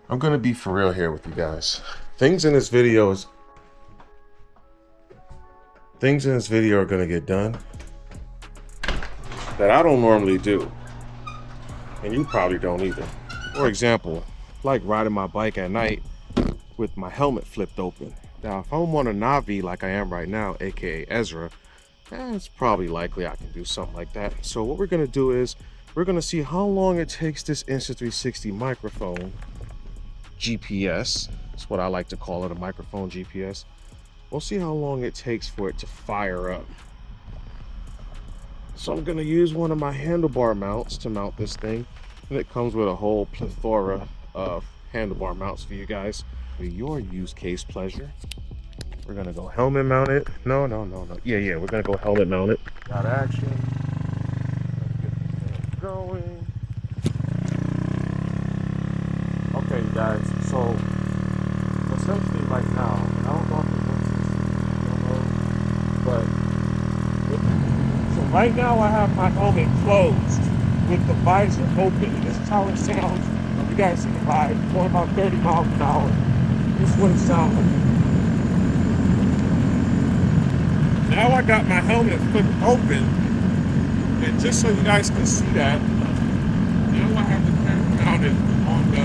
I'm gonna be for real here with you guys. Things in this video are gonna get done that I don't normally do, and you probably don't either. For example, like riding my bike at night with my helmet flipped open. Now, if I'm on a Navi like I am right now, aka Ezra, it's probably likely I can do something like that. So what we're gonna do is we're gonna see how long it takes this Insta360 microphone GPS. That's what I like to call it, a microphone GPS. We'll see how long it takes for it to fire up. So I'm gonna use one of my handlebar mounts to mount this thing, and it comes with a whole plethora of handlebar mounts for you guys for your use case pleasure. We're gonna go helmet mount it. No. Yeah, we're gonna go helmet mount it. Got action. Let's get this thing going. Okay, you guys, so essentially right now, I don't know if it looks but so right now I have my helmet closed with the visor open. This is how it sounds. You guys see the ride going about 30 miles an hour. This is what it sounds like. Now I got my helmet flipped open, and just so you guys can see that, now I have the camera mounted on the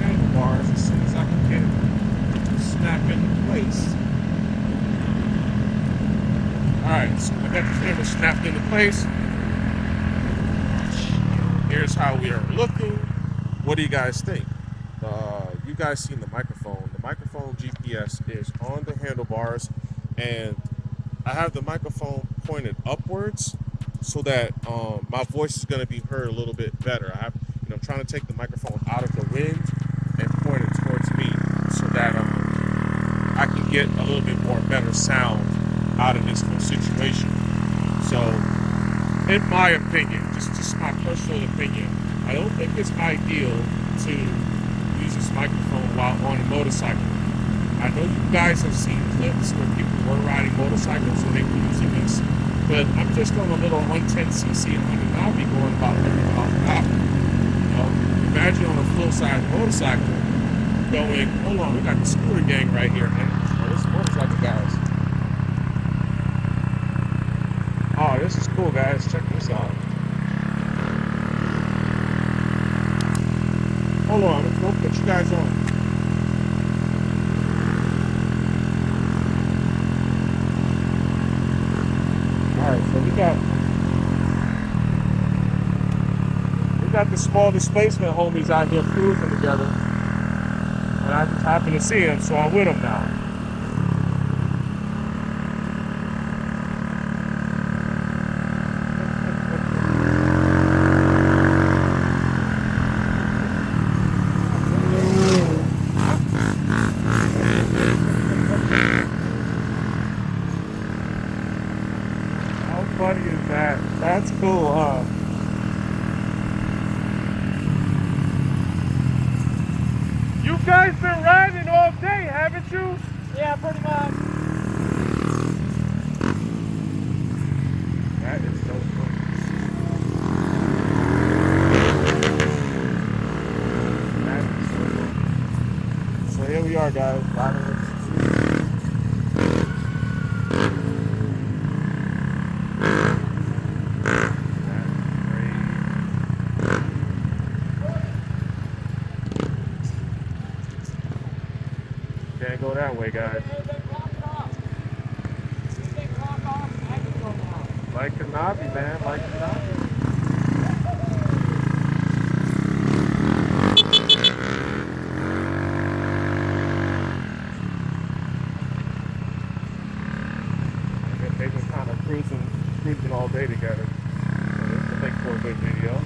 handlebars as soon as I can get it snap into place. Alright, so I got the camera snapped into place. Here's how we are looking. What do you guys think? You guys seen the microphone. The microphone GPS is on the handlebars, and I have the microphone pointed upwards so that my voice is going to be heard a little bit better. I'm trying to take the microphone out of the wind and point it towards me so that I can get a little bit more better sound out of this whole situation. So, in my opinion, just my personal opinion, I don't think it's ideal to use this microphone while on a motorcycle. I know you guys have seen clips where people were riding motorcycles and they were using this, but I'm just on a little 110cc and 100 Navi going about 30 miles an hour. Imagine on a full-size motorcycle going, hold on, we got the scooter gang right here, man. Oh, this is motorcycle guys. Oh, this is cool, guys. Check this out. Hold on, let's go put you guys on. Alright, so we got the small displacement homies out here cruising together. And I just happen to see them, so I'm with them now. How funny is that? That's cool, huh? You guys been riding all day, haven't you? Yeah, pretty much. That is so cool. That is so cool. So here we are, guys. Riding with can't go that way, guys. Like the Navi, man. Like the Navi. They've been kind of cruising all day together. So this will make for a good video.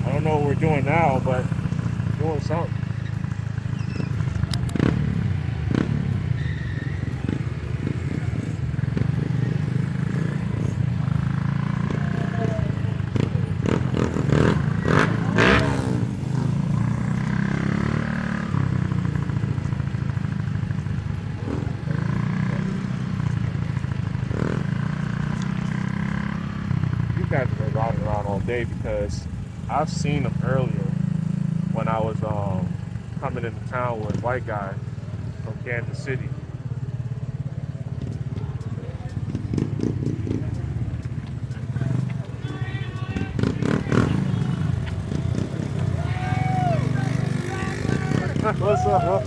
I don't know what we're doing now, but we're doing something. today because I've seen them earlier when I was coming into town with a white guy from Kansas City. What's up?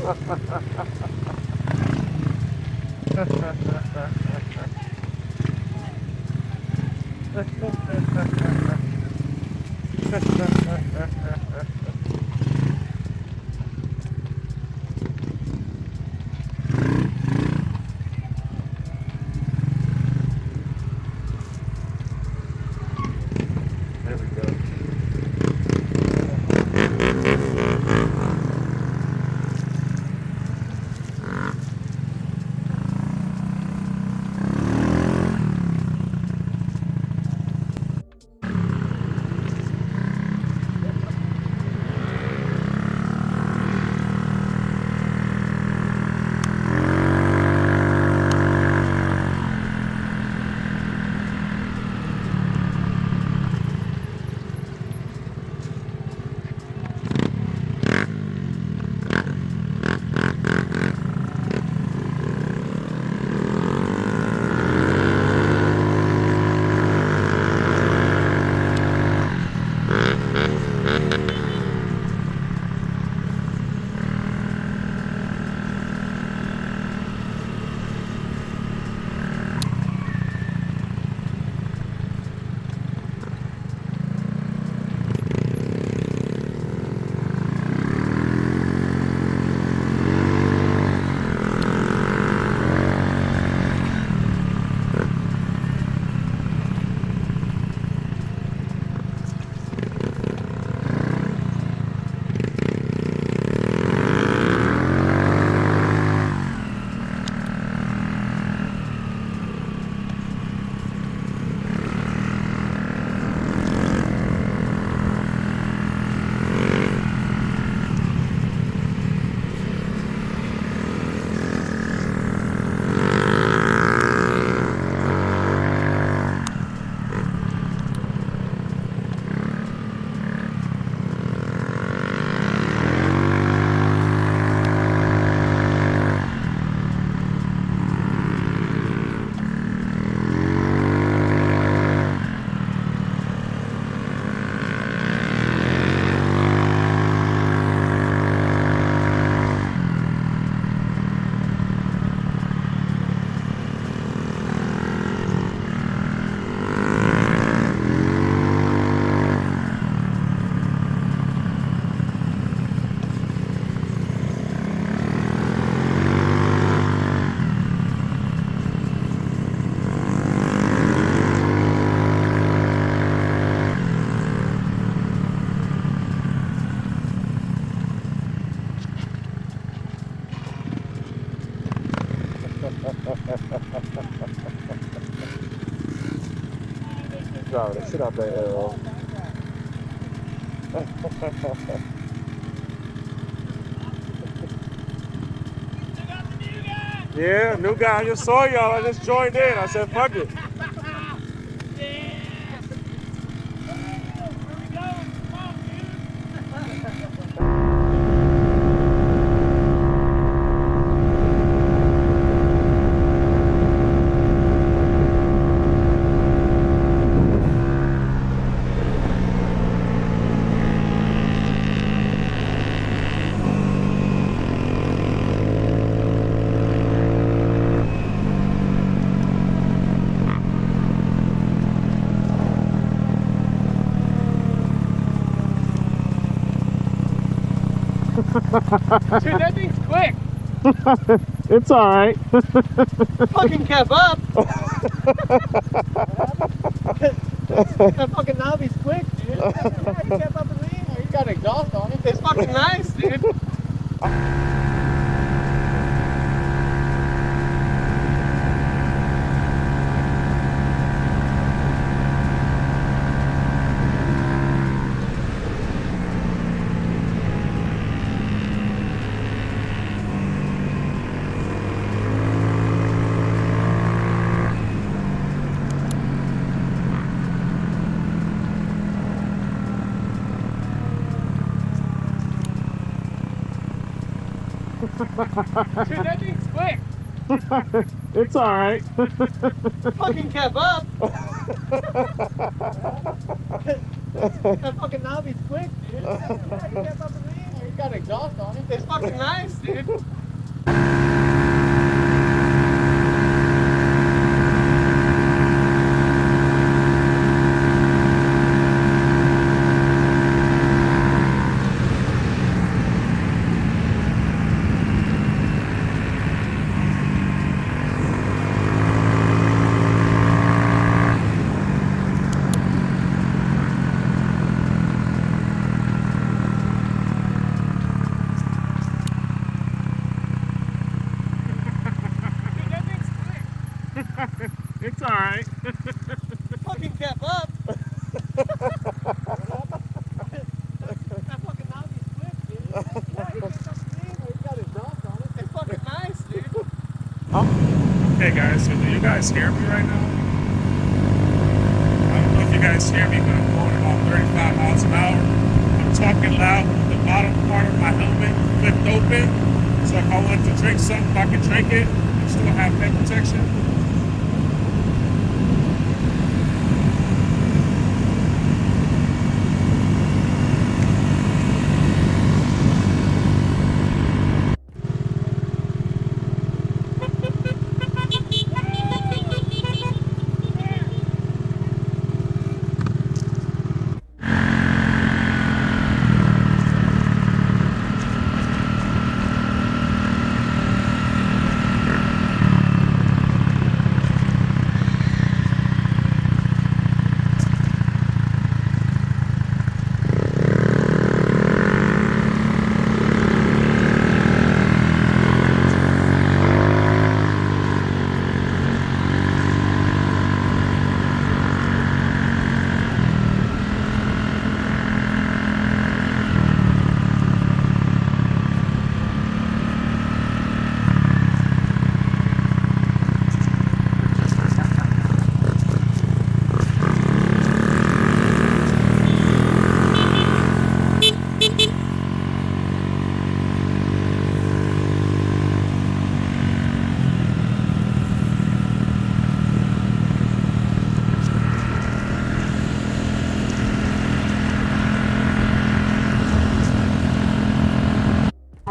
There we go. Driving the shit out that arrow. Yeah, new guy. I just saw y'all. I just joined in. I said, fuck it. Dude, that thing's quick. It's all right. Fucking kept up. That fucking knobby's quick, dude. Yeah, he kept up with me. Oh, you got exhaust on it. It's fucking nice, dude. Dude, that thing's quick. It's all right. Fucking kept up. That fucking knobby's quick, dude. Yeah, he kept up with me. He's got exhaust on it. It's fucking nice, dude. It's all right. Fucking kept up. That fucking knobby's quick, dude. Yeah, he kept up with me. He's got exhaust on it. It's fucking nice, dude. Hey guys, so do you guys hear me right now? I don't know if you guys hear me, but I'm going about 35 miles an hour. I'm talking loud with the bottom part of my helmet flipped open. So if I want to drink something, I can drink it and still have head protection.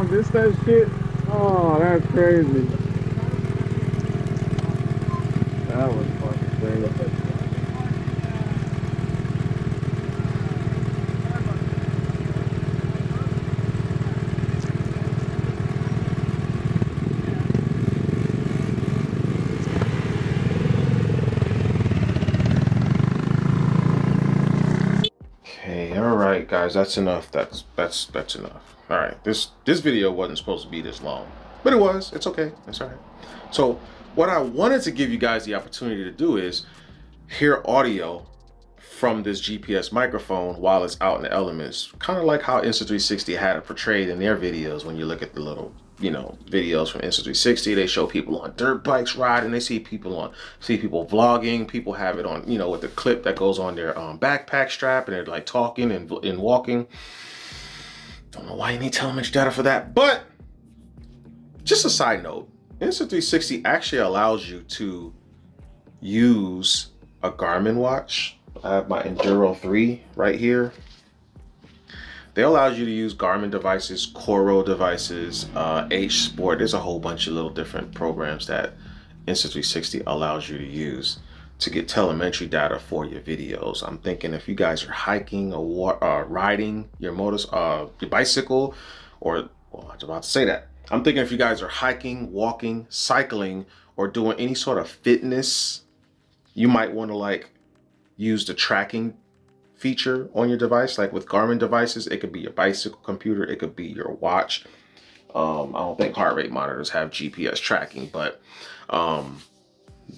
This that shit? Oh, that's crazy. That was fucking crazy. Okay, all right, guys, that's enough. That's enough. All right, this video wasn't supposed to be this long, but it was. It's okay. It's all right. So what I wanted to give you guys the opportunity to do is hear audio from this GPS microphone while it's out in the elements, kind of like how Insta360 had it portrayed in their videos. When you look at the little, you know, videos from Insta360, they show people on dirt bikes riding. They see people vlogging. People have it on, you know, with the clip that goes on their backpack strap, and they're like talking and walking. Don't know why you need telemetry data for that, but just a side note, Insta360 actually allows you to use a Garmin watch. I have my Enduro 3 right here. They allow you to use Garmin devices, Coro devices, H Sport. There's a whole bunch of little different programs that Insta360 allows you to use to get telemetry data for your videos. I'm thinking if you guys are hiking or riding your your bicycle, or, well, I was about to say that. I'm thinking if you guys are hiking, walking, cycling, or doing any sort of fitness, you might want to like use the tracking feature on your device. Like with Garmin devices, it could be your bicycle computer, it could be your watch. I don't think heart rate monitors have GPS tracking, but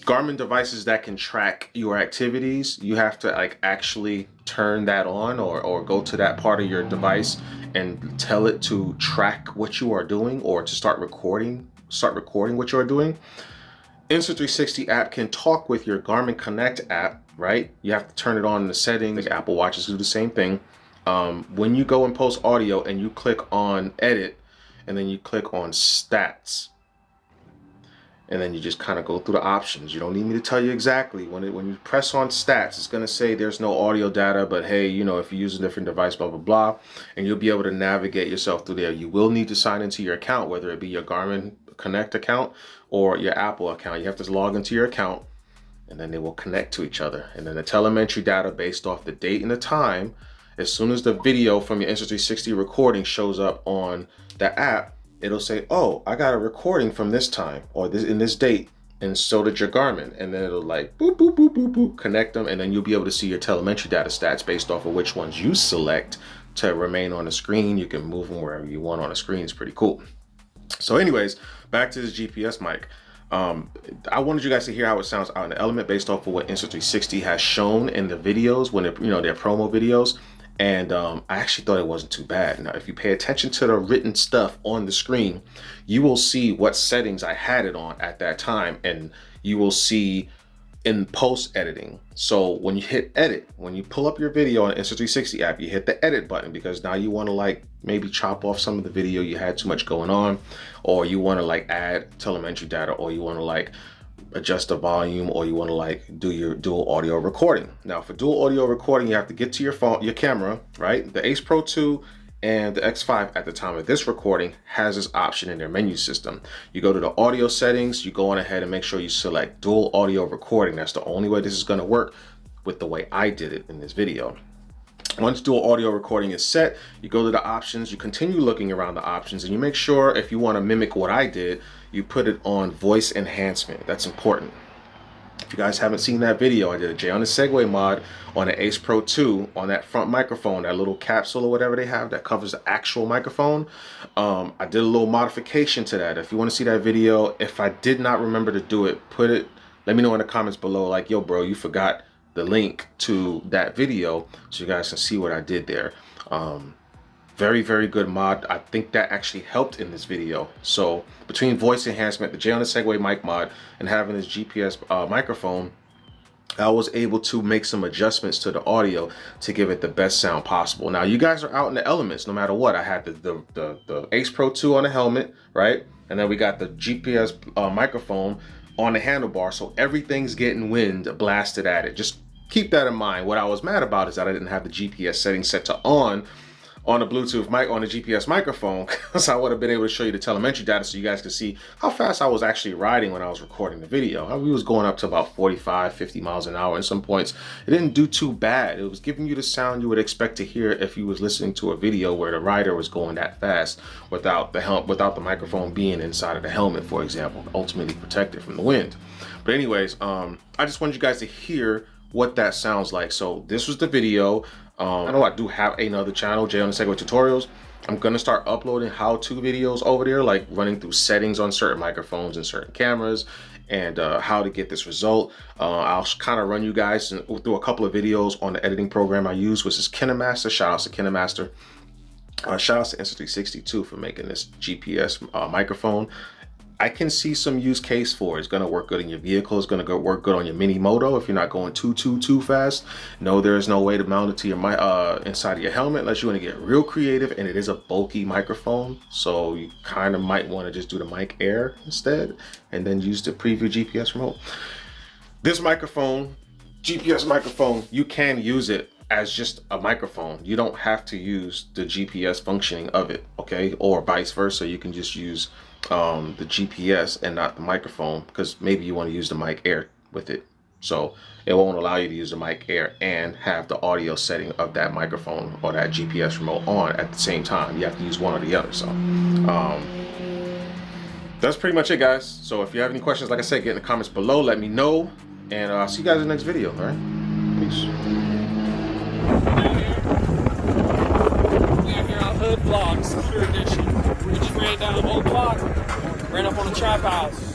Garmin devices that can track your activities, you have to like actually turn that on or go to that part of your device and tell it to track what you are doing, or to start recording what you are doing. Insta360 app can talk with your Garmin Connect app, right? You have to turn it on in the settings. Apple Watches do the same thing. When you go and post audio and you click on edit, and then you click on stats. And then you just kind of go through the options. You don't need me to tell you exactly. When you press on stats, it's going to say there's no audio data, but hey, you know, if you use a different device, blah, blah, blah, and you'll be able to navigate yourself through there. You will need to sign into your account, whether it be your Garmin Connect account or your Apple account. You have to log into your account, and then they will connect to each other. And then the telemetry data based off the date and the time, as soon as the video from your Insta360 recording shows up on the app, it'll say, oh, I got a recording from this time or this in this date, and so did your Garmin. And then it'll like boop, boop, boop, boop, boop, connect them, and then you'll be able to see your telemetry data stats based off of which ones you select to remain on the screen. You can move them wherever you want on the screen. It's pretty cool. So anyways, back to this GPS mic. I wanted you guys to hear how it sounds out in the element based off of what Insta360 has shown in the videos when they're, you know, their promo videos. And I actually thought it wasn't too bad. Now, if you pay attention to the written stuff on the screen, you will see what settings I had it on at that time. And you will see in post editing. So when you hit edit, when you pull up your video on the Insta360 app, you hit the edit button because now you want to like maybe chop off some of the video you had too much going on, or you want to like add telemetry data, or you want to like adjust the volume, or you want to like do your dual audio recording. Now for dual audio recording, you have to get to your phone, your camera, right? The Ace Pro 2 and the X5 at the time of this recording has this option in their menu system. You go to the audio settings, you go on ahead and make sure you select dual audio recording. That's the only way this is going to work with the way I did it in this video. Once dual audio recording is set, you go to the options, you continue looking around the options, and you make sure if you want to mimic what I did, you put it on voice enhancement. That's important. If you guys haven't seen that video, I did a Jonasegway mod on the Ace Pro 2 on that front microphone, that little capsule or whatever they have that covers the actual microphone. I did a little modification to that. If you want to see that video, if I did not remember to do it, let me know in the comments below, like, yo bro, you forgot the link to that video so you guys can see what I did there. Very, very good mod. I think that actually helped in this video. So between voice enhancement, the Jonasegway mic mod, and having this GPS microphone, I was able to make some adjustments to the audio to give it the best sound possible. Now you guys are out in the elements no matter what. I had the Ace Pro 2 on the helmet, right? And then we got the GPS microphone on the handlebar, so everything's getting wind blasted at it. Just keep that in mind. What I was mad about is that I didn't have the GPS setting set to on the Bluetooth mic on the GPS microphone, because I would have been able to show you the telemetry data so you guys could see how fast I was actually riding when I was recording the video. We was going up to about 45, 50 miles an hour at some points. It didn't do too bad. It was giving you the sound you would expect to hear if you was listening to a video where the rider was going that fast without the microphone being inside of the helmet, for example, ultimately protected from the wind. But anyways, I just wanted you guys to hear what that sounds like. So this was the video. I know I do have another channel, Jonasegway Tutorials. I'm gonna start uploading how-to videos over there, like running through settings on certain microphones and certain cameras, and how to get this result. I'll kind of run you guys through a couple of videos on the editing program I use, which is KineMaster. Shout out to KineMaster. Shout out to Insta360 too for making this GPS microphone. I can see some use case for it. It's gonna work good in your vehicle. It's gonna work good on your mini Moto if you're not going too fast. No, there is no way to mount it to your inside of your helmet unless you want to get real creative, and it is a bulky microphone, so you kind of might want to just do the mic air instead and then use the preview GPS remote. This microphone, GPS microphone, you can use it as just a microphone. You don't have to use the GPS functioning of it, okay? Or vice versa. You can just use the GPS and not the microphone, because maybe you want to use the mic air with it. So it won't allow you to use the mic air and have the audio setting of that microphone or that GPS remote on at the same time. You have to use one or the other. So that's pretty much it, guys. So if you have any questions, like I said, get in the comments below, let me know, and I'll see you guys in the next video. All right, peace. We out here on Hood Vlog, Secure Edition. We just ran down Old Block, ran up on a trap house.